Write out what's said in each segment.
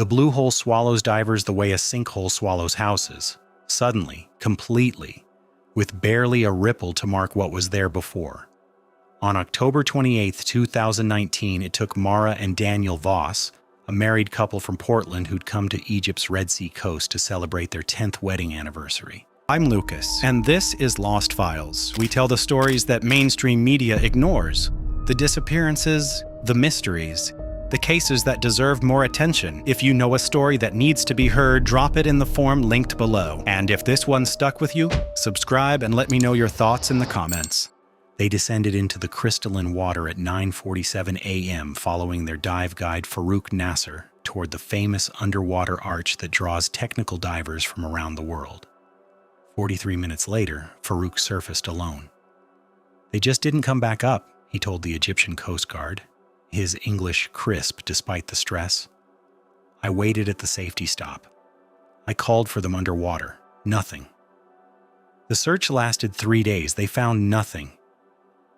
The blue hole swallows divers the way a sinkhole swallows houses, suddenly, completely, with barely a ripple to mark what was there before. On October 28, 2019, it took Mara and Daniel Voss, a married couple from Portland who'd come to Egypt's Red Sea coast to celebrate their 10th wedding anniversary. I'm Lucas, and this is Lost Files. We tell the stories that mainstream media ignores, the disappearances, the mysteries, the cases that deserve more attention. If you know a story that needs to be heard, drop it in the form linked below. And if this one stuck with you, subscribe and let me know your thoughts in the comments. They descended into the crystalline water at 9:47 a.m. following their dive guide Farouk Nasser toward the famous underwater arch that draws technical divers from around the world. 43 minutes later, Farouk surfaced alone. They just didn't come back up, he told the Egyptian Coast Guard, his English crisp despite the stress. I waited at the safety stop. I called for them underwater. Nothing. The search lasted 3 days. They found nothing.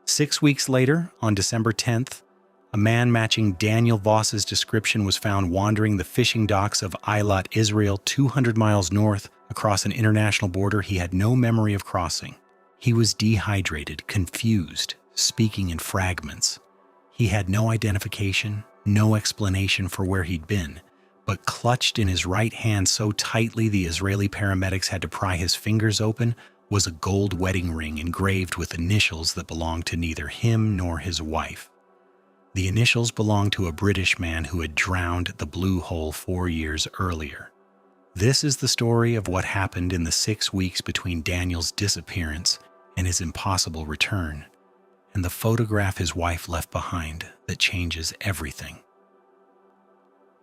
6 weeks later, on December 10th, a man matching Daniel Voss's description was found wandering the fishing docks of Eilat, Israel, 200 miles north across an international border he had no memory of crossing. He was dehydrated, confused, speaking in fragments. He had no identification, no explanation for where he'd been, but clutched in his right hand so tightly the Israeli paramedics had to pry his fingers open was a gold wedding ring engraved with initials that belonged to neither him nor his wife. The initials belonged to a British man who had drowned at the Blue Hole 4 years earlier. This is the story of what happened in the 6 weeks between Daniel's disappearance and his impossible return, and the photograph his wife left behind that changes everything.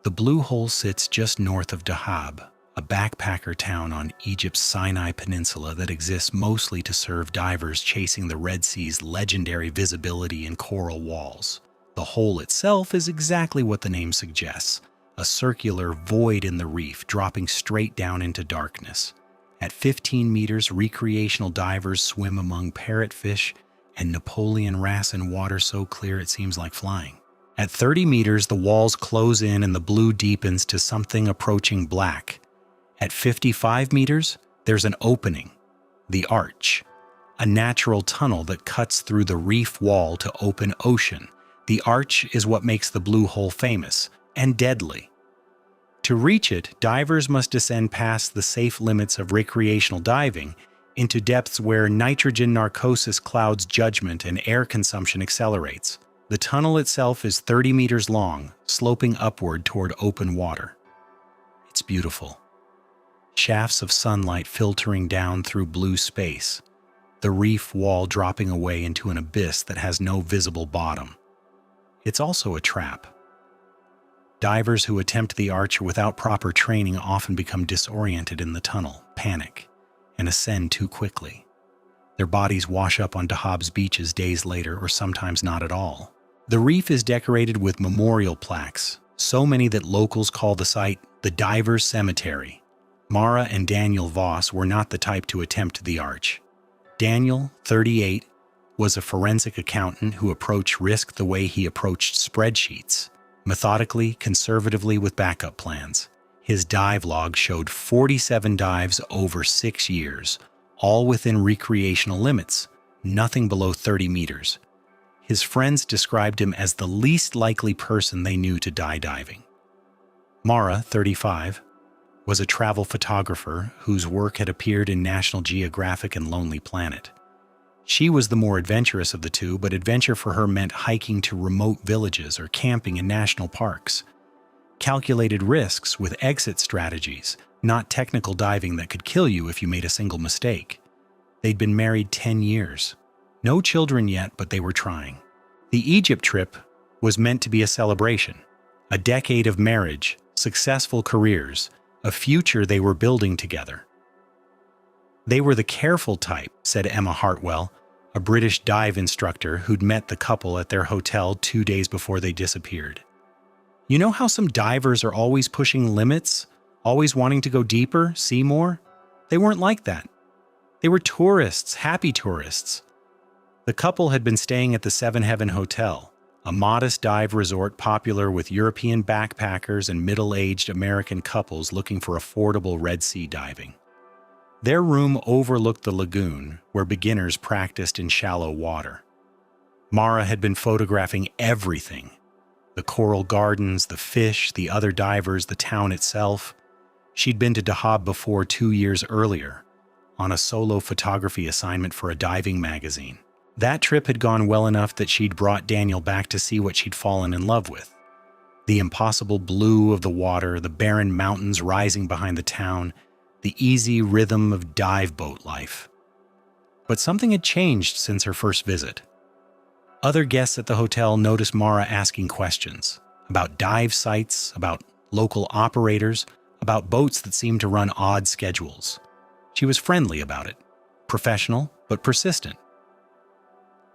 The Blue Hole sits just north of Dahab, a backpacker town on Egypt's Sinai Peninsula that exists mostly to serve divers chasing the Red Sea's legendary visibility and coral walls. The hole itself is exactly what the name suggests, a circular void in the reef dropping straight down into darkness. At 15 meters, recreational divers swim among parrotfish and Napoleon wrasse in water so clear it seems like flying. At 30 meters, the walls close in and the blue deepens to something approaching black. At 55 meters, there's an opening, the arch, a natural tunnel that cuts through the reef wall to open ocean. The arch is what makes the Blue Hole famous and deadly. To reach it, divers must descend past the safe limits of recreational diving into depths where nitrogen narcosis clouds judgment and air consumption accelerates. The tunnel itself is 30 meters long, sloping upward toward open water. It's beautiful. Shafts of sunlight filtering down through blue space, the reef wall dropping away into an abyss that has no visible bottom. It's also a trap. Divers who attempt the arch without proper training often become disoriented in the tunnel, panic, and ascend too quickly. Their bodies wash up on Dahab's beaches days later, or sometimes not at all. The reef is decorated with memorial plaques, so many that locals call the site the Divers' Cemetery. Mara and Daniel Voss were not the type to attempt the arch. Daniel, 38, was a forensic accountant who approached risk the way he approached spreadsheets, methodically, conservatively with backup plans. His dive log showed 47 dives over 6 years, all within recreational limits, nothing below 30 meters. His friends described him as the least likely person they knew to die diving. Mara, 35, was a travel photographer whose work had appeared in National Geographic and Lonely Planet. She was the more adventurous of the two, but adventure for her meant hiking to remote villages or camping in national parks. Calculated risks with exit strategies, not technical diving that could kill you if you made a single mistake. They'd been married 10 years. No children yet, but they were trying. The Egypt trip was meant to be a celebration, a decade of marriage, successful careers, a future they were building together. They were the careful type, said Emma Hartwell, a British dive instructor who'd met the couple at their hotel 2 days before they disappeared. You know how some divers are always pushing limits, always wanting to go deeper, see more? They weren't like that. They were tourists, happy tourists. The couple had been staying at the Seven Heaven Hotel, a modest dive resort popular with European backpackers and middle-aged American couples looking for affordable Red Sea diving. Their room overlooked the lagoon, where beginners practiced in shallow water. Mara had been photographing everything: the coral gardens, the fish, the other divers, the town itself. She'd been to Dahab before 2 years earlier, on a solo photography assignment for a diving magazine. That trip had gone well enough that she'd brought Daniel back to see what she'd fallen in love with. The impossible blue of the water, the barren mountains rising behind the town, the easy rhythm of dive boat life. But something had changed since her first visit. Other guests at the hotel noticed Mara asking questions about dive sites, about local operators, about boats that seemed to run odd schedules. She was friendly about it, professional but persistent.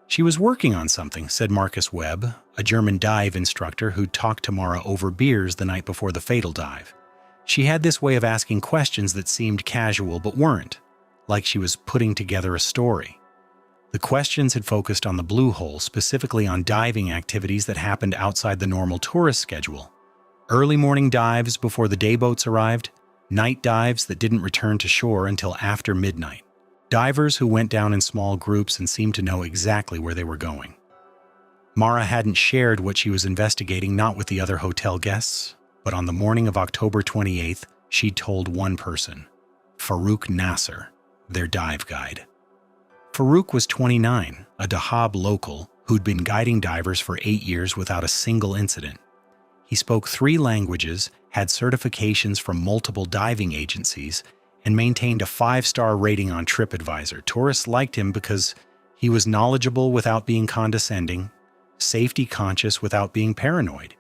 She was working on something, said Marcus Webb, a German dive instructor who talked to Mara over beers the night before the fatal dive. She had this way of asking questions that seemed casual but weren't, like she was putting together a story. The questions had focused on the Blue Hole, specifically on diving activities that happened outside the normal tourist schedule. Early morning dives before the day boats arrived, night dives that didn't return to shore until after midnight. Divers who went down in small groups and seemed to know exactly where they were going. Mara hadn't shared what she was investigating, not with the other hotel guests, but on the morning of October 28th, she'd told one person, Farouk Nasser, their dive guide. Farouk was 29, a Dahab local who'd been guiding divers for 8 years without a single incident. He spoke 3 languages, had certifications from multiple diving agencies, and maintained a 5-star rating on TripAdvisor. Tourists liked him because he was knowledgeable without being condescending, safety conscious without being paranoid.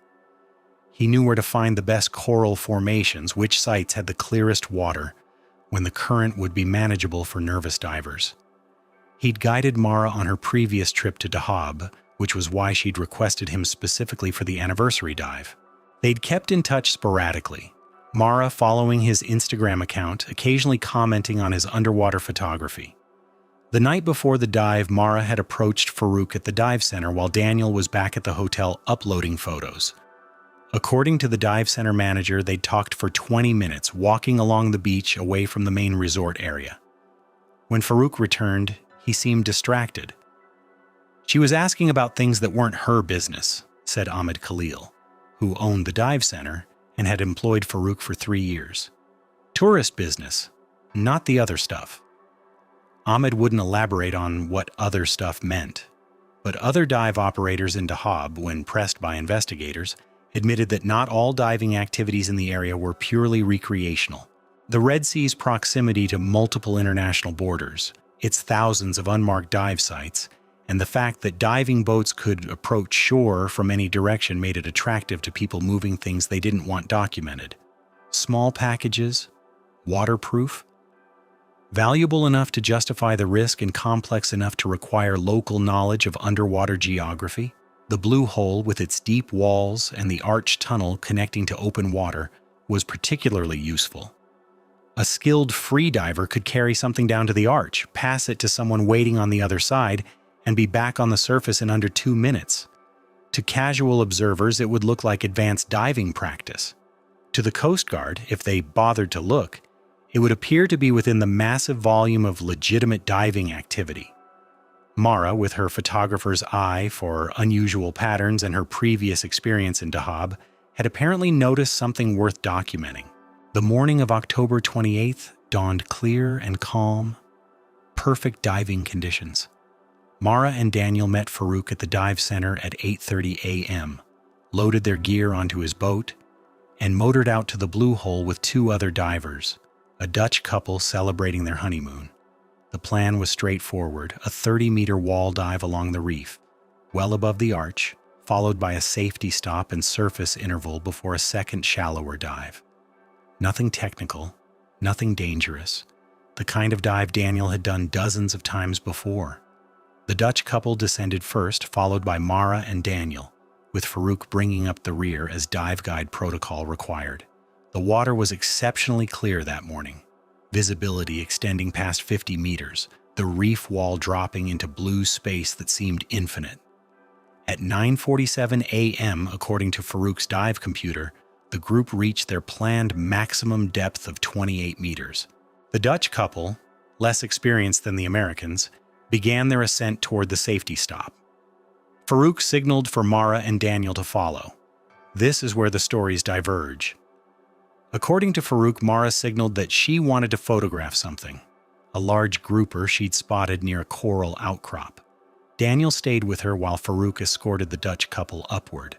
He knew where to find the best coral formations, which sites had the clearest water, when the current would be manageable for nervous divers. He'd guided Mara on her previous trip to Dahab, which was why she'd requested him specifically for the anniversary dive. They'd kept in touch sporadically, Mara following his Instagram account, occasionally commenting on his underwater photography. The night before the dive, Mara had approached Farouk at the dive center while Daniel was back at the hotel uploading photos. According to the dive center manager, they'd talked for 20 minutes, walking along the beach away from the main resort area. When Farouk returned, he seemed distracted. She was asking about things that weren't her business, said Ahmed Khalil, who owned the dive center and had employed Farouk for 3 years. Tourist business, not the other stuff. Ahmed wouldn't elaborate on what other stuff meant, but other dive operators in Dahab, when pressed by investigators, admitted that not all diving activities in the area were purely recreational. The Red Sea's proximity to multiple international borders, its thousands of unmarked dive sites, and the fact that diving boats could approach shore from any direction made it attractive to people moving things they didn't want documented. Small packages, waterproof, valuable enough to justify the risk and complex enough to require local knowledge of underwater geography. The Blue Hole, with its deep walls and the arched tunnel connecting to open water, was particularly useful. A skilled freediver could carry something down to the arch, pass it to someone waiting on the other side, and be back on the surface in under 2 minutes. To casual observers, it would look like advanced diving practice. To the Coast Guard, if they bothered to look, it would appear to be within the massive volume of legitimate diving activity. Mara, with her photographer's eye for unusual patterns and her previous experience in Dahab, had apparently noticed something worth documenting. The morning of October 28th dawned clear and calm, perfect diving conditions. Mara and Daniel met Farouk at the dive center at 8:30 a.m., loaded their gear onto his boat, and motored out to the Blue Hole with 2 other divers, a Dutch couple celebrating their honeymoon. The plan was straightforward, a 30-meter wall dive along the reef, well above the arch, followed by a safety stop and surface interval before a second shallower dive. Nothing technical, nothing dangerous, the kind of dive Daniel had done dozens of times before. The Dutch couple descended first, followed by Mara and Daniel, with Farouk bringing up the rear as dive guide protocol required. The water was exceptionally clear that morning, visibility extending past 50 meters, the reef wall dropping into blue space that seemed infinite. At 9:47 a.m., according to Farouk's dive computer, the group reached their planned maximum depth of 28 meters. The Dutch couple, less experienced than the Americans, began their ascent toward the safety stop. Farouk signaled for Mara and Daniel to follow. This is where the stories diverge. According to Farouk, Mara signaled that she wanted to photograph something, a large grouper she'd spotted near a coral outcrop. Daniel stayed with her while Farouk escorted the Dutch couple upward.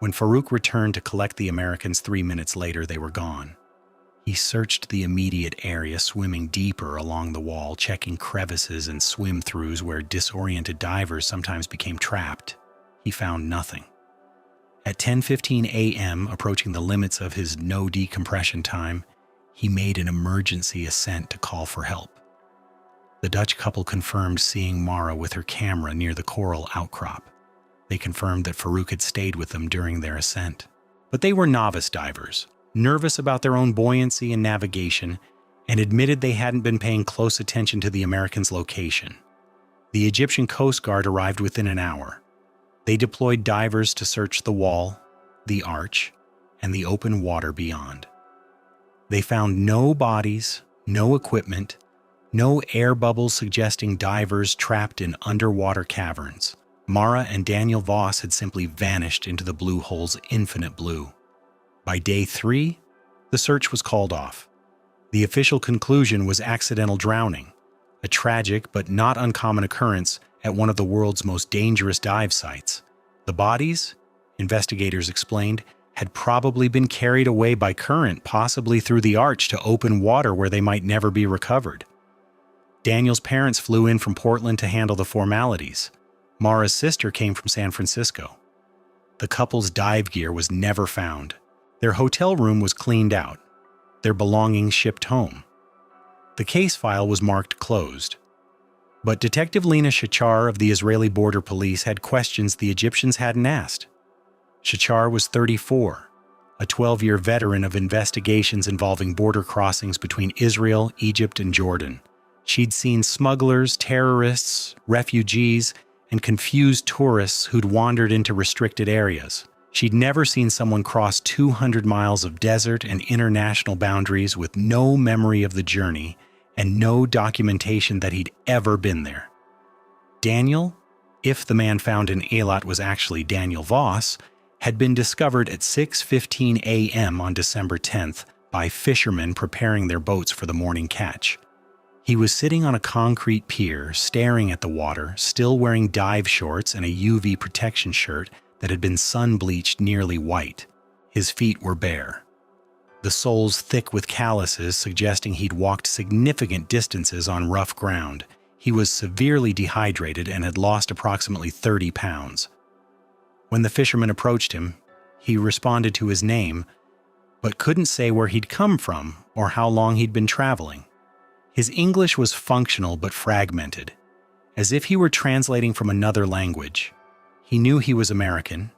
When Farouk returned to collect the Americans 3 minutes later, they were gone. He searched the immediate area, swimming deeper along the wall, checking crevices and swim-throughs where disoriented divers sometimes became trapped. He found nothing. At 10:15 a.m., approaching the limits of his no decompression time, he made an emergency ascent to call for help. The Dutch couple confirmed seeing Mara with her camera near the coral outcrop. They confirmed that Farouk had stayed with them during their ascent. But they were novice divers, nervous about their own buoyancy and navigation, and admitted they hadn't been paying close attention to the Americans' location. The Egyptian Coast Guard arrived within an hour. They deployed divers to search the wall, the arch, and the open water beyond. They found no bodies, no equipment, no air bubbles suggesting divers trapped in underwater caverns. Mara and Daniel Voss had simply vanished into the blue hole's infinite blue. By day 3, the search was called off. The official conclusion was accidental drowning, a tragic but not uncommon occurrence at one of the world's most dangerous dive sites. The bodies, investigators explained, had probably been carried away by current, possibly through the arch to open water where they might never be recovered. Daniel's parents flew in from Portland to handle the formalities. Mara's sister came from San Francisco. The couple's dive gear was never found. Their hotel room was cleaned out, their belongings shipped home. The case file was marked closed. But Detective Lena Shachar of the Israeli Border Police had questions the Egyptians hadn't asked. Shachar was 34, a 12-year veteran of investigations involving border crossings between Israel, Egypt, and Jordan. She'd seen smugglers, terrorists, refugees, and confused tourists who'd wandered into restricted areas. She'd never seen someone cross 200 miles of desert and international boundaries with no memory of the journey and no documentation that he'd ever been there. Daniel, if the man found in Eilat was actually Daniel Voss, had been discovered at 6:15 a.m. on December 10th by fishermen preparing their boats for the morning catch. He was sitting on a concrete pier, staring at the water, still wearing dive shorts and a UV protection shirt that had been sun-bleached nearly white. His feet were bare, the soles thick with calluses suggesting he'd walked significant distances on rough ground. He was severely dehydrated and had lost approximately 30 pounds. When the fisherman approached him, he responded to his name, but couldn't say where he'd come from or how long he'd been traveling. His English was functional but fragmented, as if he were translating from another language. He knew he was American,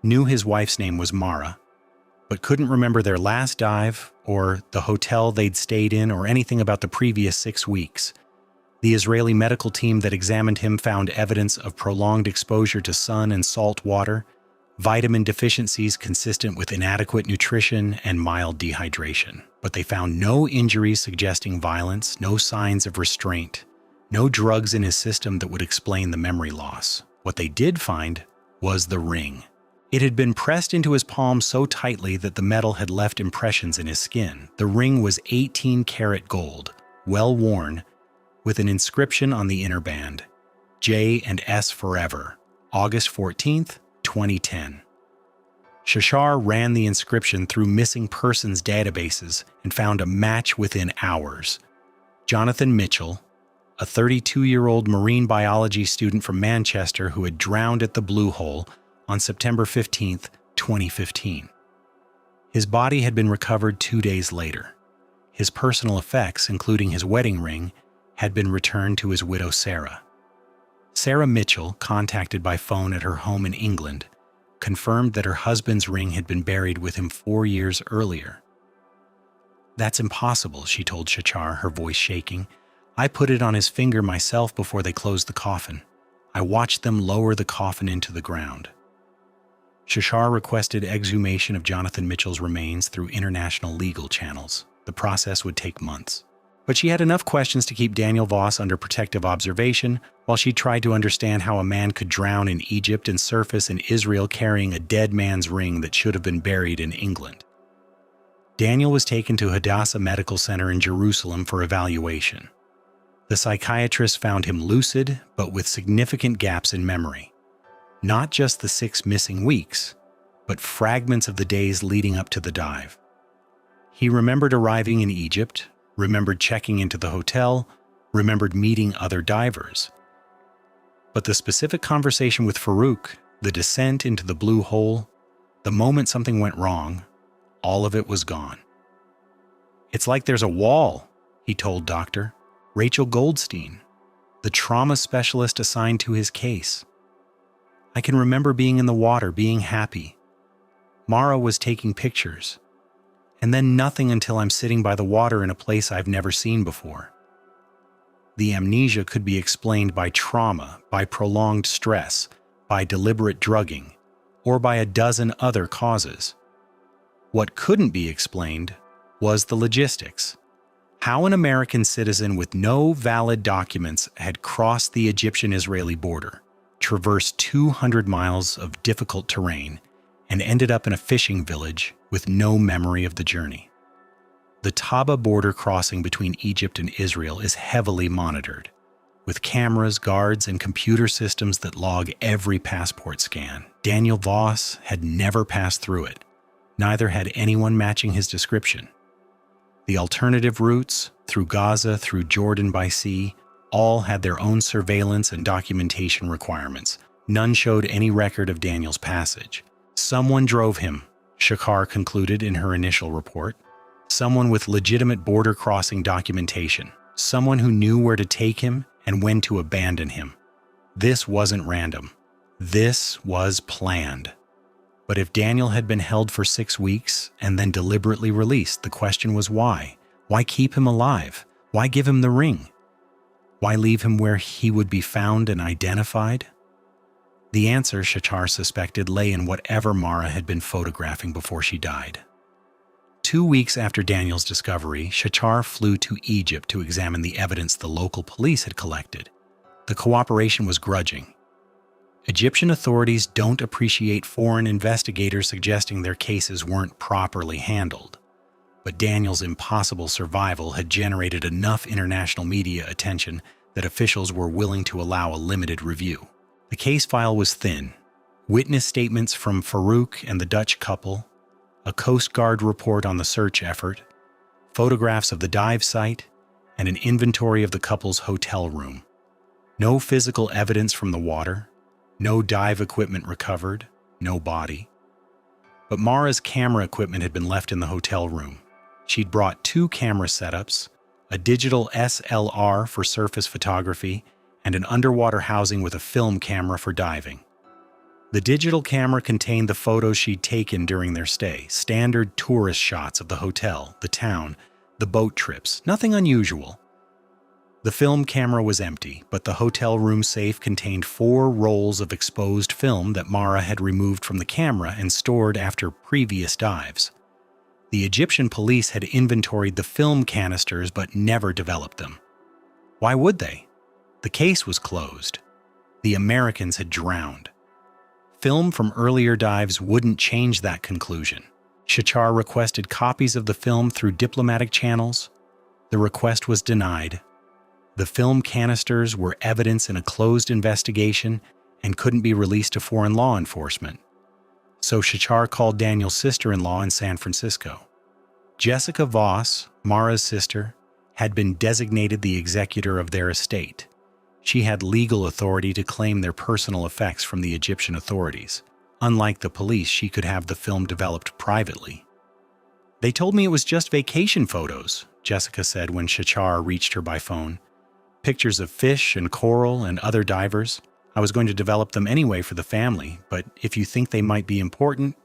knew his wife's name was Mara, but couldn't remember their last dive or the hotel they'd stayed in or anything about the previous 6 weeks. The Israeli medical team that examined him found evidence of prolonged exposure to sun and salt water, vitamin deficiencies consistent with inadequate nutrition, and mild dehydration. But they found no injuries suggesting violence, no signs of restraint, no drugs in his system that would explain the memory loss. What they did find was the ring. It had been pressed into his palm so tightly that the metal had left impressions in his skin. The ring was 18-karat gold, well worn, with an inscription on the inner band, J and S Forever, August 14th, 2010. Shachar ran the inscription through missing persons databases and found a match within hours. Jonathan Mitchell, a 32-year-old marine biology student from Manchester who had drowned at the Blue Hole on September 15th, 2015. His body had been recovered 2 days later. His personal effects, including his wedding ring, had been returned to his widow Sarah. Sarah Mitchell, contacted by phone at her home in England, confirmed that her husband's ring had been buried with him 4 years earlier. "That's impossible," she told Shachar, her voice shaking. "I put it on his finger myself before they closed the coffin. I watched them lower the coffin into the ground. Shachar requested exhumation of Jonathan Mitchell's remains through international legal channels. The process would take months. But she had enough questions to keep Daniel Voss under protective observation while she tried to understand how a man could drown in Egypt and surface in Israel carrying a dead man's ring that should have been buried in England. Daniel was taken to Hadassah Medical Center in Jerusalem for evaluation. The psychiatrist found him lucid, but with significant gaps in memory. Not just the 6 missing weeks, but fragments of the days leading up to the dive. He remembered arriving in Egypt, remembered checking into the hotel, remembered meeting other divers. But the specific conversation with Farouk, the descent into the blue hole, the moment something went wrong, all of it was gone. "It's like there's a wall," he told Dr. Rachel Goldstein, the trauma specialist assigned to his case. "I can remember being in the water, being happy. Mara was taking pictures. And then nothing until I'm sitting by the water in a place I've never seen before." The amnesia could be explained by trauma, by prolonged stress, by deliberate drugging, or by a dozen other causes. What couldn't be explained was the logistics. How an American citizen with no valid documents had crossed the Egyptian-Israeli border, traversed 200 miles of difficult terrain, and ended up in a fishing village with no memory of the journey. The Taba border crossing between Egypt and Israel is heavily monitored, with cameras, guards, and computer systems that log every passport scan. Daniel Voss had never passed through it. Neither had anyone matching his description. The alternative routes, through Gaza, through Jordan by sea, all had their own surveillance and documentation requirements. None showed any record of Daniel's passage. Someone drove him, Shachar concluded in her initial report. Someone with legitimate border crossing documentation. Someone who knew where to take him and when to abandon him. This wasn't random. This was planned. But if Daniel had been held for 6 weeks and then deliberately released, the question was why? Why keep him alive? Why give him the ring? Why leave him where he would be found and identified? The answer, Shachar suspected, lay in whatever Mara had been photographing before she died. 2 weeks after Daniel's discovery, Shachar flew to Egypt to examine the evidence the local police had collected. The cooperation was grudging. Egyptian authorities don't appreciate foreign investigators suggesting their cases weren't properly handled. But Daniel's impossible survival had generated enough international media attention that officials were willing to allow a limited review. The case file was thin. Witness statements from Farouk and the Dutch couple, a Coast Guard report on the search effort, photographs of the dive site, and an inventory of the couple's hotel room. No physical evidence from the water, no dive equipment recovered, no body. But Mara's camera equipment had been left in the hotel room. She'd brought 2 camera setups, a digital SLR for surface photography, and an underwater housing with a film camera for diving. The digital camera contained the photos she'd taken during their stay, standard tourist shots of the hotel, the town, the boat trips, nothing unusual. The film camera was empty, but the hotel room safe contained 4 rolls of exposed film that Mara had removed from the camera and stored after previous dives. The Egyptian police had inventoried the film canisters but never developed them. Why would they? The case was closed. The Americans had drowned. Film from earlier dives wouldn't change that conclusion. Shachar requested copies of the film through diplomatic channels. The request was denied. The film canisters were evidence in a closed investigation and couldn't be released to foreign law enforcement. So Shachar called Daniel's sister-in-law in San Francisco. Jessica Voss, Mara's sister, had been designated the executor of their estate. She had legal authority to claim their personal effects from the Egyptian authorities. Unlike the police, she could have the film developed privately. "They told me it was just vacation photos," Jessica said when Shachar reached her by phone. "Pictures of fish and coral and other divers. I was going to develop them anyway for the family, but if you think they might be important..."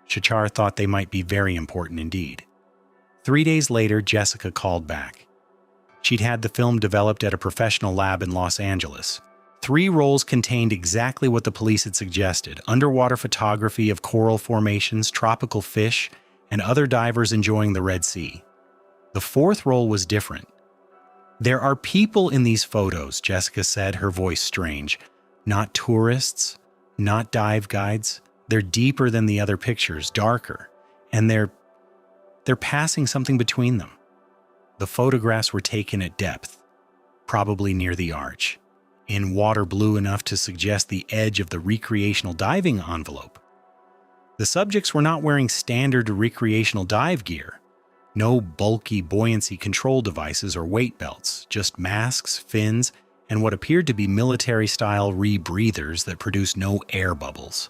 Shachar thought they might be very important indeed. 3 days later, Jessica called back. She'd had the film developed at a professional lab in Los Angeles. 3 rolls contained exactly what the police had suggested: underwater photography of coral formations, tropical fish, and other divers enjoying the Red Sea. The 4th roll was different. "There are people in these photos," Jessica said, her voice strange. "Not tourists, not dive guides. They're deeper than the other pictures, darker, and they're passing something between them." The photographs were taken at depth, probably near the arch, in water blue enough to suggest the edge of the recreational diving envelope. The subjects were not wearing standard recreational dive gear. No bulky buoyancy control devices or weight belts, just masks, fins, and what appeared to be military-style rebreathers that produced no air bubbles.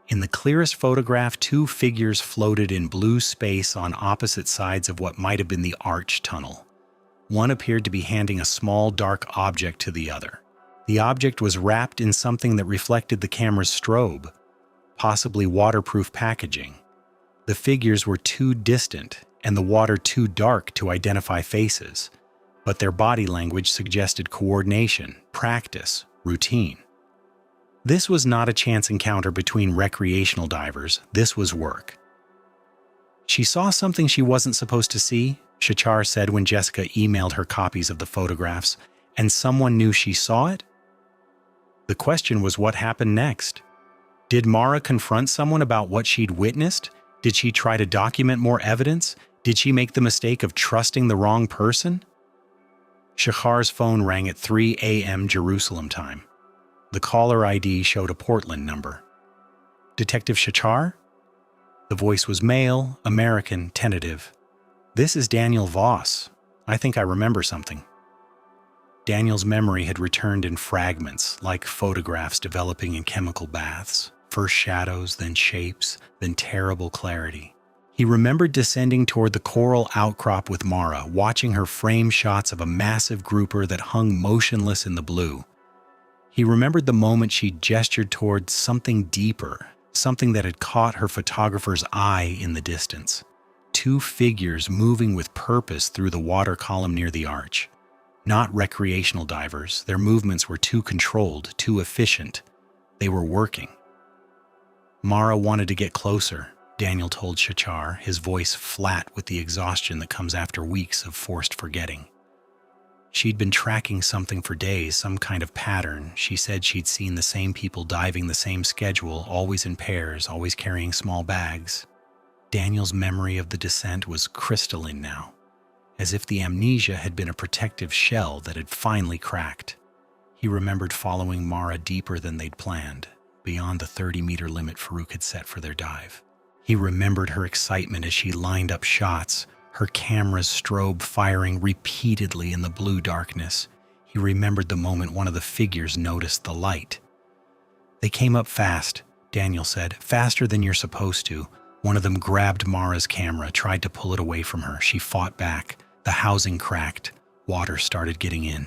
In the clearest photograph, 2 figures floated in blue space on opposite sides of what might have been the arch tunnel. One appeared to be handing a small, dark object to the other. The object was wrapped in something that reflected the camera's strobe, possibly waterproof packaging. The figures were too distant and the water too dark to identify faces, but their body language suggested coordination, practice, routine. This was not a chance encounter between recreational divers. This was work. "She saw something she wasn't supposed to see," Shachar said when Jessica emailed her copies of the photographs, "and someone knew she saw it?" The question was, what happened next? Did Mara confront someone about what she'd witnessed? Did she try to document more evidence? Did she make the mistake of trusting the wrong person? Shachar's phone rang at 3 a.m. Jerusalem time. The caller ID showed a Portland number. "Detective Shachar?" The voice was male, American, tentative. "This is Daniel Voss. I think I remember something." Daniel's memory had returned in fragments, like photographs developing in chemical baths. First shadows, then shapes, then terrible clarity. He remembered descending toward the coral outcrop with Mara, watching her frame shots of a massive grouper that hung motionless in the blue. He remembered the moment she gestured toward something deeper, something that had caught her photographer's eye in the distance. 2 figures moving with purpose through the water column near the arch. Not recreational divers. Their movements were too controlled, too efficient. They were working. Mara wanted to get closer, Daniel told Shachar, his voice flat with the exhaustion that comes after weeks of forced forgetting. She'd been tracking something for days, some kind of pattern. She said she'd seen the same people diving the same schedule, always in pairs, always carrying small bags. Daniel's memory of the descent was crystalline now, as if the amnesia had been a protective shell that had finally cracked. He remembered following Mara deeper than they'd planned, beyond the 30-meter limit Farouk had set for their dive. He remembered her excitement as she lined up shots, her camera's strobe firing repeatedly in the blue darkness. He remembered the moment one of the figures noticed the light. "They came up fast," Daniel said, "faster than you're supposed to." One of them grabbed Mara's camera, tried to pull it away from her. She fought back. The housing cracked. Water started getting in.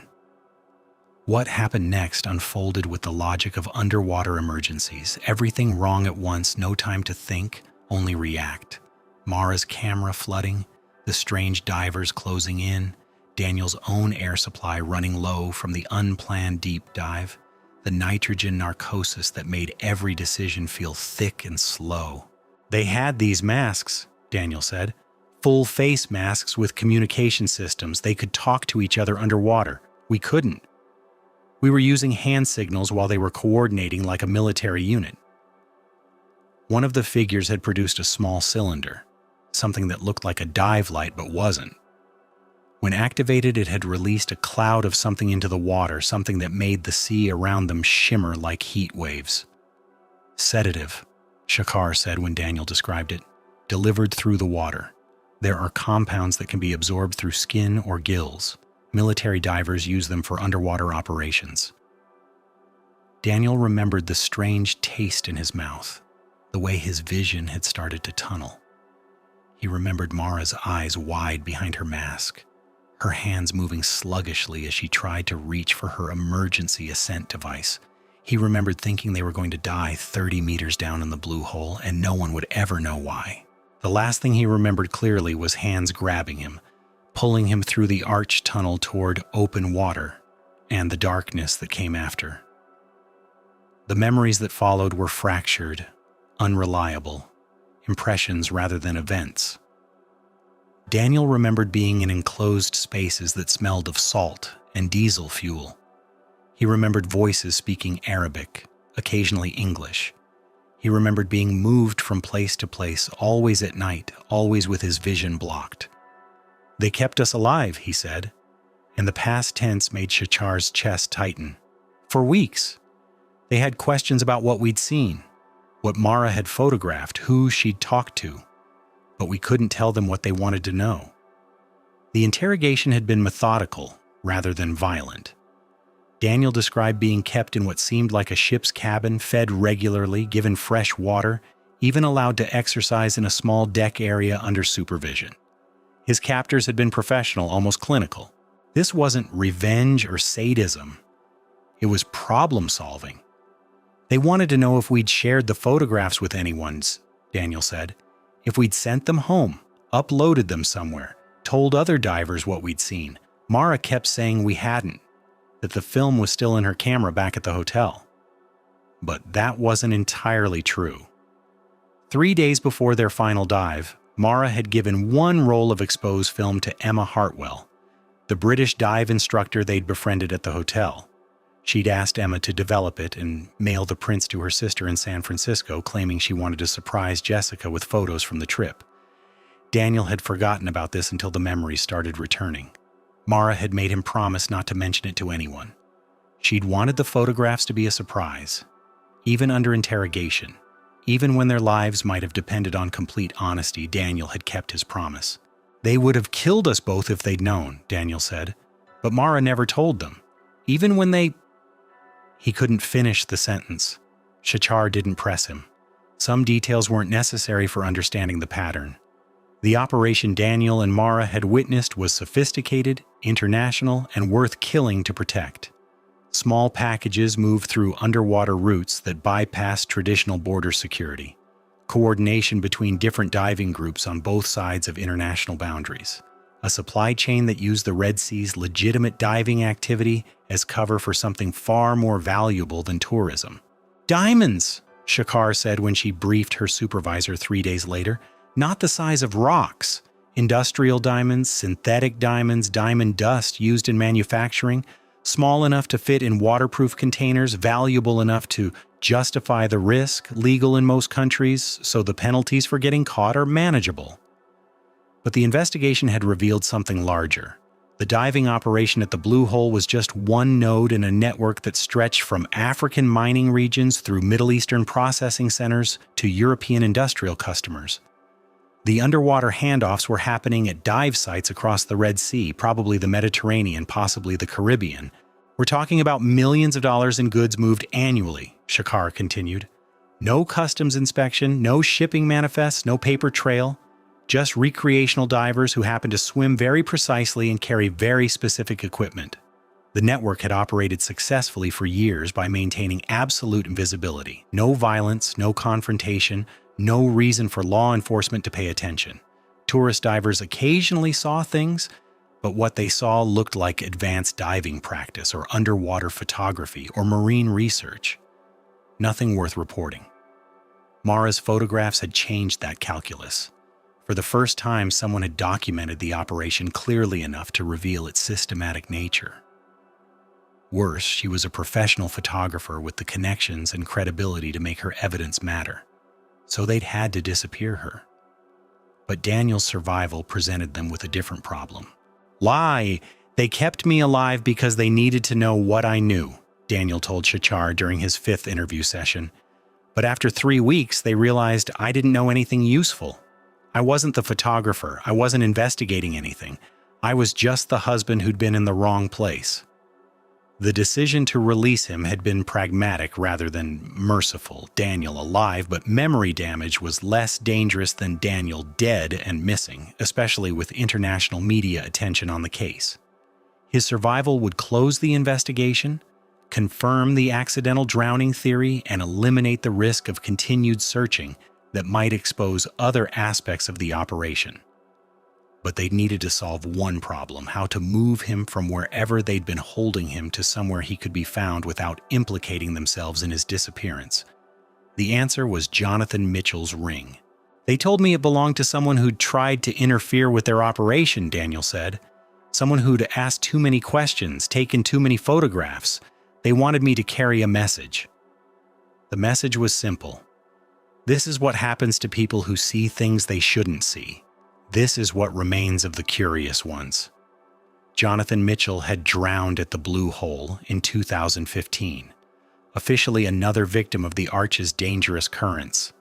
What happened next unfolded with the logic of underwater emergencies. Everything wrong at once, no time to think, only react. Mara's camera flooding, the strange divers closing in, Daniel's own air supply running low from the unplanned deep dive, the nitrogen narcosis that made every decision feel thick and slow. "They had these masks," Daniel said. "Full face masks with communication systems. They could talk to each other underwater. We couldn't. We were using hand signals while they were coordinating like a military unit." One of the figures had produced a small cylinder, something that looked like a dive light but wasn't. When activated, it had released a cloud of something into the water, something that made the sea around them shimmer like heat waves. "Sedative," Shachar said when Daniel described it, "delivered through the water. There are compounds that can be absorbed through skin or gills. Military divers use them for underwater operations." Daniel remembered the strange taste in his mouth, the way his vision had started to tunnel. He remembered Mara's eyes wide behind her mask, her hands moving sluggishly as she tried to reach for her emergency ascent device. He remembered thinking they were going to die 30 meters down in the blue hole, and no one would ever know why. The last thing he remembered clearly was hands grabbing him, pulling him through the arch tunnel toward open water and the darkness that came after. The memories that followed were fractured, unreliable, impressions rather than events. Daniel remembered being in enclosed spaces that smelled of salt and diesel fuel. He remembered voices speaking Arabic, occasionally English. He remembered being moved from place to place, always at night, always with his vision blocked. "They kept us alive," he said, and the past tense made Shachar's chest tighten. "For weeks. They had questions about what we'd seen, what Mara had photographed, who she'd talked to, but we couldn't tell them what they wanted to know." The interrogation had been methodical rather than violent. Daniel described being kept in what seemed like a ship's cabin, fed regularly, given fresh water, even allowed to exercise in a small deck area under supervision. His captors had been professional, almost clinical. This wasn't revenge or sadism. It was problem-solving. "They wanted to know if we'd shared the photographs with anyone," Daniel said. "If we'd sent them home, uploaded them somewhere, told other divers what we'd seen. Mara kept saying we hadn't, that the film was still in her camera back at the hotel." But that wasn't entirely true. 3 days before their final dive, Mara had given one roll of exposed film to Emma Hartwell, the British dive instructor they'd befriended at the hotel. She'd asked Emma to develop it and mail the prints to her sister in San Francisco, claiming she wanted to surprise Jessica with photos from the trip. Daniel had forgotten about this until the memories started returning. Mara had made him promise not to mention it to anyone. She'd wanted the photographs to be a surprise, even under interrogation. Even when their lives might have depended on complete honesty, Daniel had kept his promise. "They would have killed us both if they'd known," Daniel said. "But Mara never told them. Even when they—" He couldn't finish the sentence. Shachar didn't press him. Some details weren't necessary for understanding the pattern. The operation Daniel and Mara had witnessed was sophisticated, international, and worth killing to protect. Small packages moved through underwater routes that bypassed traditional border security. Coordination between different diving groups on both sides of international boundaries. A supply chain that used the Red Sea's legitimate diving activity as cover for something far more valuable than tourism. "Diamonds," Shachar said when she briefed her supervisor 3 days later. "Not the size of rocks. Industrial diamonds, synthetic diamonds, diamond dust used in manufacturing, small enough to fit in waterproof containers, valuable enough to justify the risk, legal in most countries, so the penalties for getting caught are manageable." But the investigation had revealed something larger. The diving operation at the Blue Hole was just one node in a network that stretched from African mining regions through Middle Eastern processing centers to European industrial customers. The underwater handoffs were happening at dive sites across the Red Sea, probably the Mediterranean, possibly the Caribbean. "We're talking about millions of dollars in goods moved annually," Shachar continued. "No customs inspection, no shipping manifests, no paper trail. Just recreational divers who happen to swim very precisely and carry very specific equipment." The network had operated successfully for years by maintaining absolute invisibility. No violence, no confrontation, no reason for law enforcement to pay attention. Tourist divers occasionally saw things, but what they saw looked like advanced diving practice or underwater photography or marine research. Nothing worth reporting. Mara's photographs had changed that calculus. For the first time, someone had documented the operation clearly enough to reveal its systematic nature. Worse, she was a professional photographer with the connections and credibility to make her evidence matter. So they'd had to disappear her. But Daniel's survival presented them with a different problem. "Lie! They kept me alive because they needed to know what I knew," Daniel told Shachar during his 5th interview session. "But after 3 weeks, they realized I didn't know anything useful. I wasn't the photographer. I wasn't investigating anything. I was just the husband who'd been in the wrong place." The decision to release him had been pragmatic rather than merciful. Daniel alive, but memory damage was less dangerous than Daniel dead and missing, especially with international media attention on the case. His survival would close the investigation, confirm the accidental drowning theory, and eliminate the risk of continued searching that might expose other aspects of the operation. But they needed to solve one problem: how to move him from wherever they'd been holding him to somewhere he could be found without implicating themselves in his disappearance. The answer was Jonathan Mitchell's ring. They told me it belonged to someone who'd tried to interfere with their operation, Daniel said. Someone who'd asked too many questions, taken too many photographs. They wanted me to carry a message. The message was simple. This is what happens to people who see things they shouldn't see. This is what remains of the curious ones. Jonathan Mitchell had drowned at the Blue Hole in 2015, officially another victim of the Arch's dangerous currents.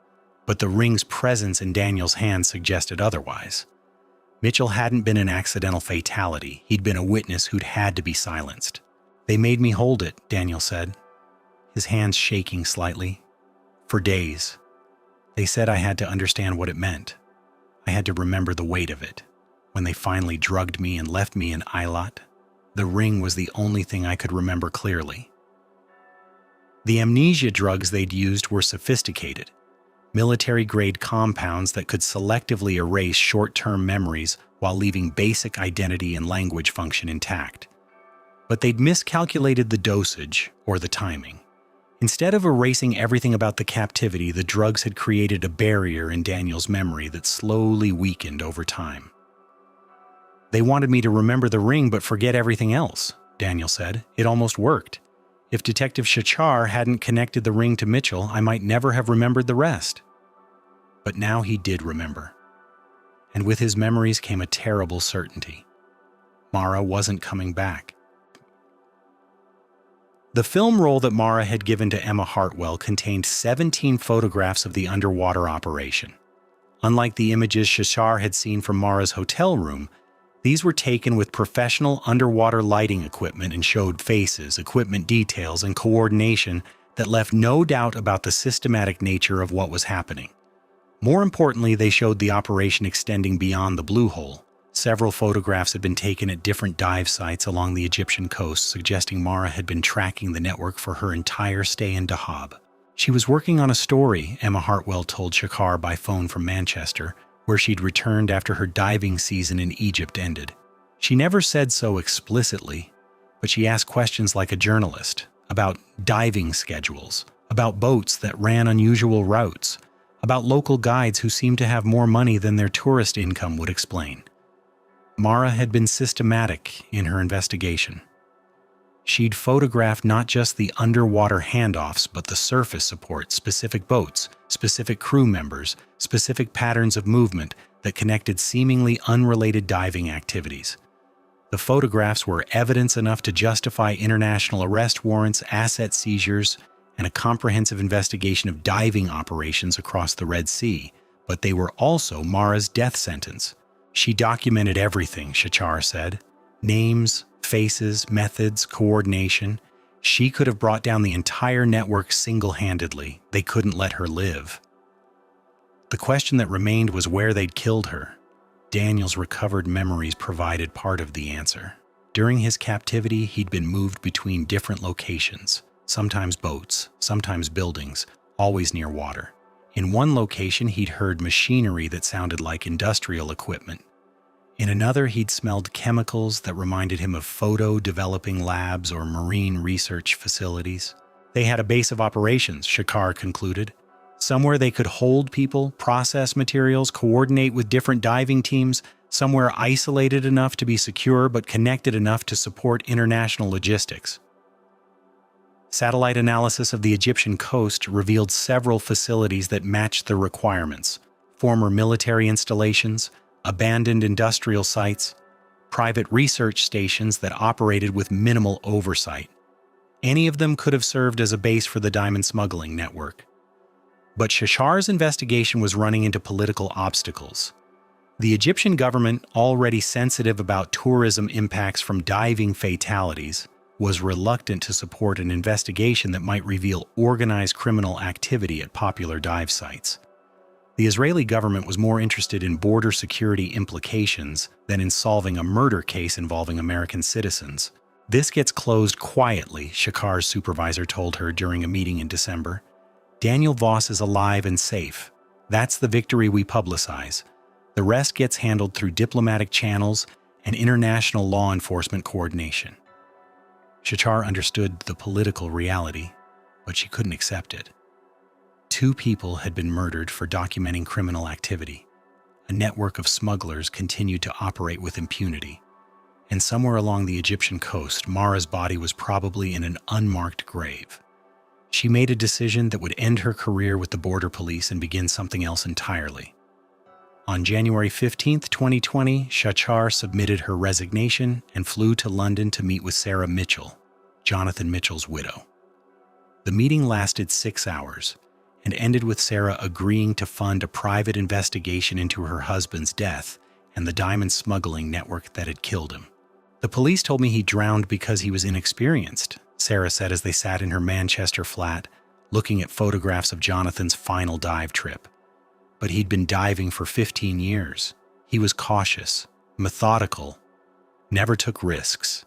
But the ring's presence in Daniel's hand suggested otherwise. Mitchell hadn't been an accidental fatality. He'd been a witness who'd had to be silenced. They made me hold it, Daniel said, his hands shaking slightly. For days. They said I had to understand what it meant. I had to remember the weight of it. When they finally drugged me and left me in Eilat, the ring was the only thing I could remember clearly. The amnesia drugs they'd used were sophisticated, military-grade compounds that could selectively erase short-term memories while leaving basic identity and language function intact. But they'd miscalculated the dosage, or the timing. Instead of erasing everything about the captivity, the drugs had created a barrier in Daniel's memory that slowly weakened over time. They wanted me to remember the ring but forget everything else, Daniel said. It almost worked. If Detective Shachar hadn't connected the ring to Mitchell, I might never have remembered the rest. But now he did remember. And with his memories came a terrible certainty. Mara wasn't coming back. The film roll that Mara had given to Emma Hartwell contained 17 photographs of the underwater operation. Unlike the images Shachar had seen from Mara's hotel room, these were taken with professional underwater lighting equipment and showed faces, equipment details, and coordination that left no doubt about the systematic nature of what was happening. More importantly, they showed the operation extending beyond the Blue Hole. Several photographs had been taken at different dive sites along the Egyptian coast, suggesting Mara had been tracking the network for her entire stay in Dahab. She was working on a story, Emma Hartwell told Shachar by phone from Manchester, where she'd returned after her diving season in Egypt ended. She never said so explicitly, but she asked questions like a journalist, about diving schedules, about boats that ran unusual routes, about local guides who seemed to have more money than their tourist income would explain. Mara had been systematic in her investigation. She'd photographed not just the underwater handoffs, but the surface support, specific boats, specific crew members, specific patterns of movement that connected seemingly unrelated diving activities. The photographs were evidence enough to justify international arrest warrants, asset seizures, and a comprehensive investigation of diving operations across the Red Sea, but they were also Mara's death sentence. She documented everything, Shachar said. Names, faces, methods, coordination. She could have brought down the entire network single-handedly. They couldn't let her live. The question that remained was where they'd killed her. Daniel's recovered memories provided part of the answer. During his captivity, he'd been moved between different locations, sometimes boats, sometimes buildings, always near water. In one location, he'd heard machinery that sounded like industrial equipment. In another, he'd smelled chemicals that reminded him of photo-developing labs or marine research facilities. They had a base of operations, Shachar concluded. Somewhere they could hold people, process materials, coordinate with different diving teams, somewhere isolated enough to be secure but connected enough to support international logistics. Satellite analysis of the Egyptian coast revealed several facilities that matched the requirements: former military installations, abandoned industrial sites, private research stations that operated with minimal oversight. Any of them could have served as a base for the diamond smuggling network. But Shachar's investigation was running into political obstacles. The Egyptian government, already sensitive about tourism impacts from diving fatalities, was reluctant to support an investigation that might reveal organized criminal activity at popular dive sites. The Israeli government was more interested in border security implications than in solving a murder case involving American citizens. This gets closed quietly, Shachar's supervisor told her during a meeting in December. Daniel Voss is alive and safe. That's the victory we publicize. The rest gets handled through diplomatic channels and international law enforcement coordination. Shachar understood the political reality, but she couldn't accept it. 2 people had been murdered for documenting criminal activity. A network of smugglers continued to operate with impunity. And somewhere along the Egyptian coast, Mara's body was probably in an unmarked grave. She made a decision that would end her career with the border police and begin something else entirely. On January 15, 2020, Shachar submitted her resignation and flew to London to meet with Sarah Mitchell, Jonathan Mitchell's widow. The meeting lasted 6 hours and ended with Sarah agreeing to fund a private investigation into her husband's death and the diamond smuggling network that had killed him. "The police told me he drowned because he was inexperienced," Sarah said as they sat in her Manchester flat, looking at photographs of Jonathan's final dive trip. "But he'd been diving for 15 years. He was cautious, methodical, never took risks.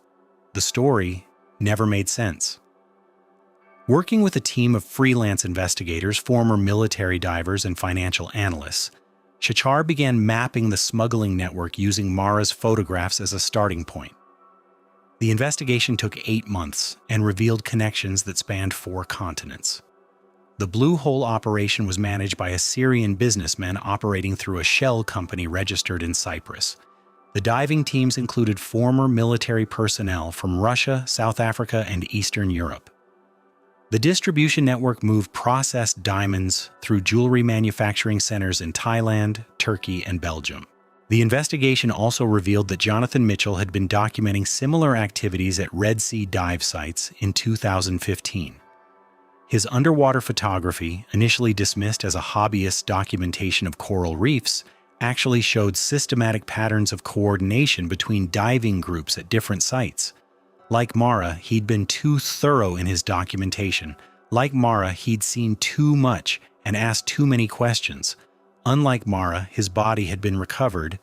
The story never made sense." Working with a team of freelance investigators, former military divers, and financial analysts, Shachar began mapping the smuggling network using Mara's photographs as a starting point. The investigation took 8 months and revealed connections that spanned 4 continents. The Blue Hole operation was managed by a Syrian businessman operating through a shell company registered in Cyprus. The diving teams included former military personnel from Russia, South Africa, and Eastern Europe. The distribution network moved processed diamonds through jewelry manufacturing centers in Thailand, Turkey, and Belgium. The investigation also revealed that Jonathan Mitchell had been documenting similar activities at Red Sea dive sites in 2015. His underwater photography, initially dismissed as a hobbyist documentation of coral reefs, actually showed systematic patterns of coordination between diving groups at different sites. Like Mara, he'd been too thorough in his documentation. Like Mara, he'd seen too much and asked too many questions. Unlike Mara, his body had been recovered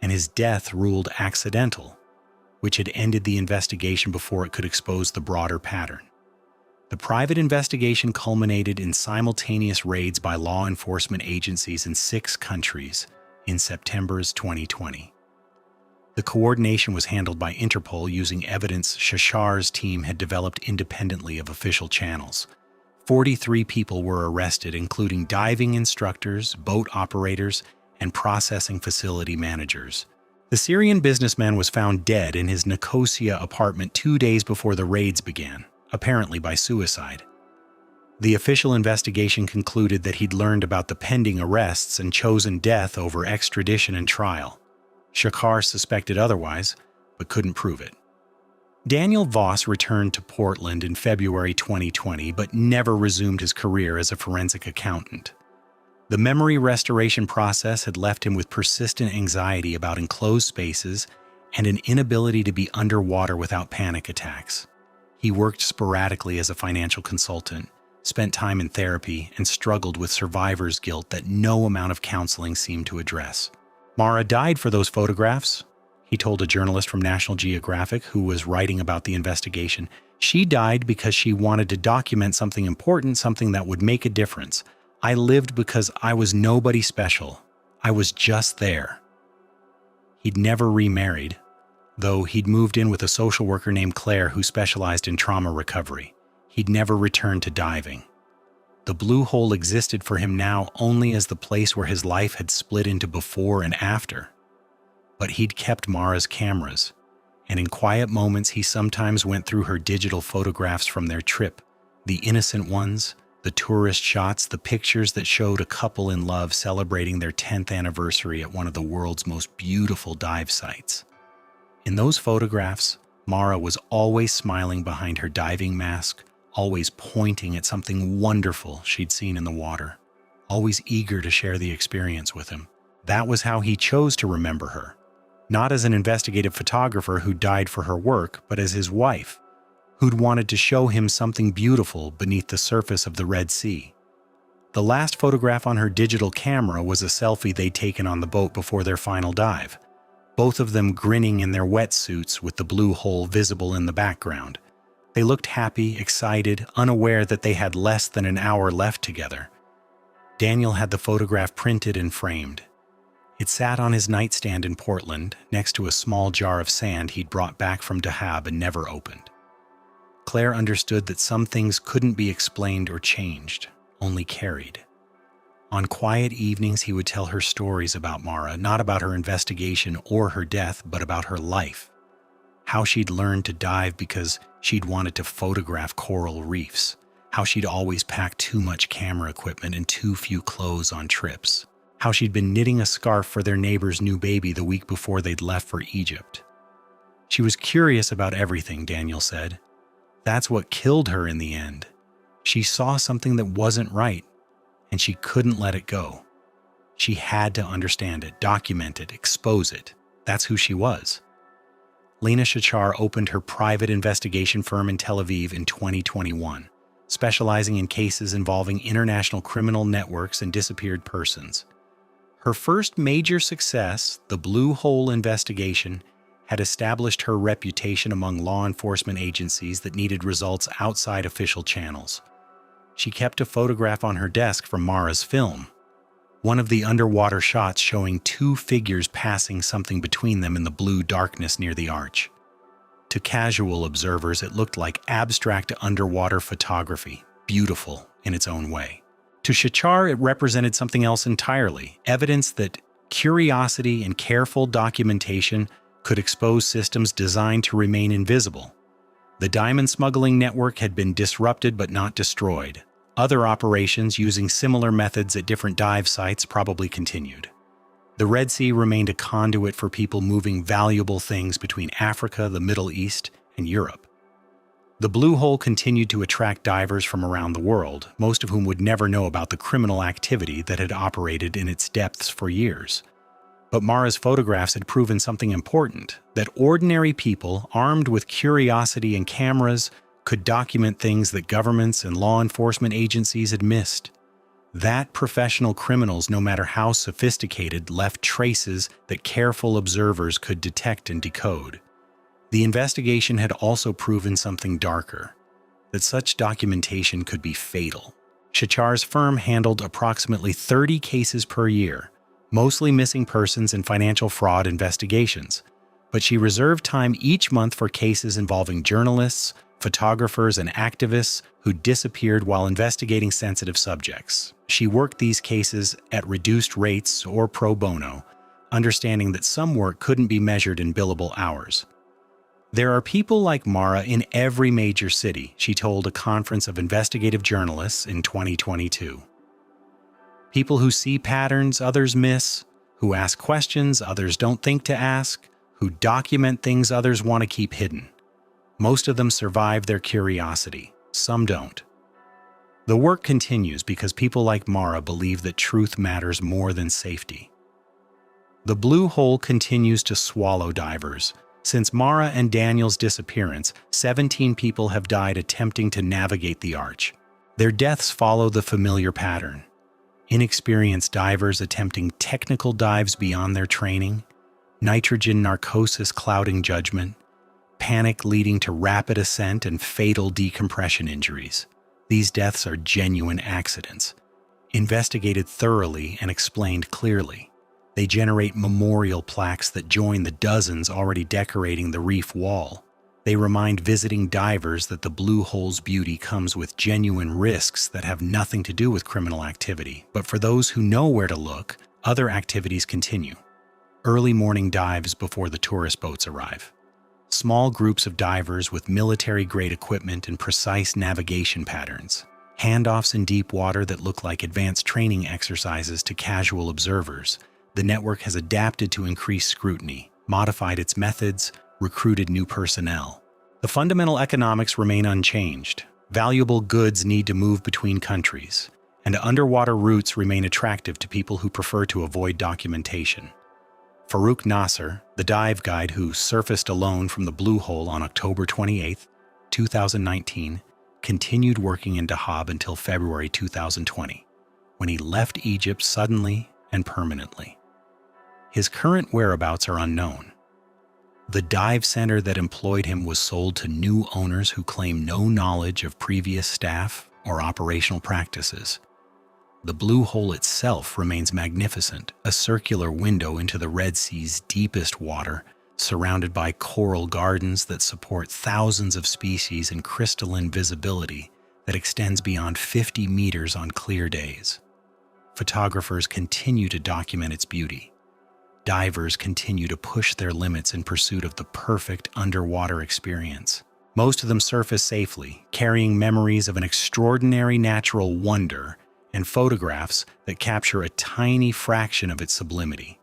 and his death ruled accidental, which had ended the investigation before it could expose the broader pattern. The private investigation culminated in simultaneous raids by law enforcement agencies in 6 countries in September 2020. The coordination was handled by Interpol using evidence Shachar's team had developed independently of official channels. 43 people were arrested, including diving instructors, boat operators, and processing facility managers. The Syrian businessman was found dead in his Nicosia apartment 2 days before the raids began, apparently by suicide. The official investigation concluded that he'd learned about the pending arrests and chosen death over extradition and trial. Shachar suspected otherwise, but couldn't prove it. Daniel Voss returned to Portland in February 2020, but never resumed his career as a forensic accountant. The memory restoration process had left him with persistent anxiety about enclosed spaces and an inability to be underwater without panic attacks. He worked sporadically as a financial consultant, spent time in therapy, and struggled with survivor's guilt that no amount of counseling seemed to address. "Mara died for those photographs," he told a journalist from National Geographic who was writing about the investigation. "She died because she wanted to document something important, something that would make a difference. I lived because I was nobody special. I was just there." He'd never remarried, though he'd moved in with a social worker named Claire who specialized in trauma recovery. He'd never returned to diving. The Blue Hole existed for him now only as the place where his life had split into before and after. But he'd kept Mara's cameras, and in quiet moments he sometimes went through her digital photographs from their trip, the innocent ones, the tourist shots, the pictures that showed a couple in love celebrating their 10th anniversary at one of the world's most beautiful dive sites. In those photographs, Mara was always smiling behind her diving mask, always pointing at something wonderful she'd seen in the water, always eager to share the experience with him. That was how he chose to remember her, not as an investigative photographer who died for her work, but as his wife, who'd wanted to show him something beautiful beneath the surface of the Red Sea. The last photograph on her digital camera was a selfie they'd taken on the boat before their final dive, both of them grinning in their wetsuits with the Blue Hole visible in the background. They looked happy, excited, unaware that they had less than an hour left together. Daniel had the photograph printed and framed. It sat on his nightstand in Portland, next to a small jar of sand he'd brought back from Dahab and never opened. Claire understood that some things couldn't be explained or changed, only carried. On quiet evenings, he would tell her stories about Mara, not about her investigation or her death, but about her life. How she'd learned to dive because she'd wanted to photograph coral reefs. How she'd always packed too much camera equipment and too few clothes on trips. How she'd been knitting a scarf for their neighbor's new baby the week before they'd left for Egypt. She was curious about everything, Daniel said. That's what killed her in the end. She saw something that wasn't right, and she couldn't let it go. She had to understand it, document it, expose it. That's who she was. Lena Shachar opened her private investigation firm in Tel Aviv in 2021, specializing in cases involving international criminal networks and disappeared persons. Her first major success, the Blue Hole investigation, had established her reputation among law enforcement agencies that needed results outside official channels. She kept a photograph on her desk from Mara's film, one of the underwater shots showing two figures passing something between them in the blue darkness near the arch. To casual observers, it looked like abstract underwater photography, beautiful in its own way. To Shachar, it represented something else entirely, evidence that curiosity and careful documentation could expose systems designed to remain invisible. The diamond smuggling network had been disrupted but not destroyed. Other operations using similar methods at different dive sites probably continued. The Red Sea remained a conduit for people moving valuable things between Africa, the Middle East, and Europe. The Blue Hole continued to attract divers from around the world, most of whom would never know about the criminal activity that had operated in its depths for years. But Mara's photographs had proven something important, that ordinary people, armed with curiosity and cameras, could document things that governments and law enforcement agencies had missed. That professional criminals, no matter how sophisticated, left traces that careful observers could detect and decode. The investigation had also proven something darker, that such documentation could be fatal. Shachar's firm handled approximately 30 cases per year, mostly missing persons and financial fraud investigations, but she reserved time each month for cases involving journalists, photographers, and activists who disappeared while investigating sensitive subjects. She worked these cases at reduced rates or pro bono, understanding that some work couldn't be measured in billable hours. There are people like Mara in every major city, she told a conference of investigative journalists in 2022. People who see patterns others miss, who ask questions others don't think to ask, who document things others want to keep hidden. Most of them survive their curiosity, some don't. The work continues because people like Mara believe that truth matters more than safety. The Blue Hole continues to swallow divers. Since Mara and Daniel's disappearance, 17 people have died attempting to navigate the arch. Their deaths follow the familiar pattern. Inexperienced divers attempting technical dives beyond their training, nitrogen narcosis clouding judgment, panic leading to rapid ascent and fatal decompression injuries. These deaths are genuine accidents, investigated thoroughly and explained clearly. They generate memorial plaques that join the dozens already decorating the reef wall. They remind visiting divers that the Blue Hole's beauty comes with genuine risks that have nothing to do with criminal activity. But for those who know where to look, other activities continue. Early morning dives before the tourist boats arrive. Small groups of divers with military-grade equipment and precise navigation patterns. Handoffs in deep water that look like advanced training exercises to casual observers. The network has adapted to increase scrutiny, modified its methods, recruited new personnel. The fundamental economics remain unchanged. Valuable goods need to move between countries, and underwater routes remain attractive to people who prefer to avoid documentation. Farouk Nasser, the dive guide who surfaced alone from the Blue Hole on October 28, 2019, continued working in Dahab until February 2020, when he left Egypt suddenly and permanently. His current whereabouts are unknown. The dive center that employed him was sold to new owners who claim no knowledge of previous staff or operational practices. The blue hole itself remains magnificent, a circular window into the Red Sea's deepest water, surrounded by coral gardens that support thousands of species and crystalline visibility that extends beyond 50 meters on clear days. Photographers continue to document its beauty. Divers continue to push their limits in pursuit of the perfect underwater experience. Most of them surface safely, carrying memories of an extraordinary natural wonder and photographs that capture a tiny fraction of its sublimity.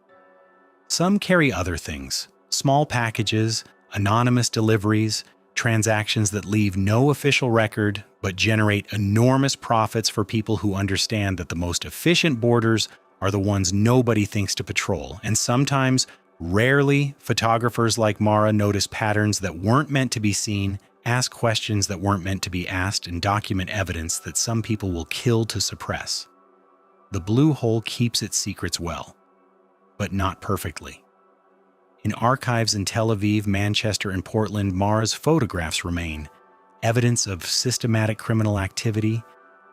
Some carry other things, small packages, anonymous deliveries, transactions that leave no official record but generate enormous profits for people who understand that the most efficient borders are the ones nobody thinks to patrol. And sometimes, rarely, photographers like Mara notice patterns that weren't meant to be seen, ask questions that weren't meant to be asked, and document evidence that some people will kill to suppress. The blue hole keeps its secrets well, but not perfectly. In archives in Tel Aviv, Manchester, and Portland, Mara's photographs remain, evidence of systematic criminal activity,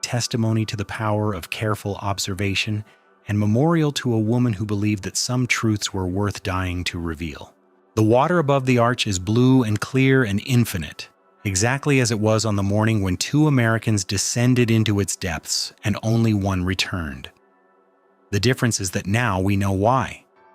testimony to the power of careful observation, and memorial to a woman who believed that some truths were worth dying to reveal. The water above the arch is blue and clear and infinite, exactly as it was on the morning when 2 Americans descended into its depths and only one returned. The difference is that now we know why.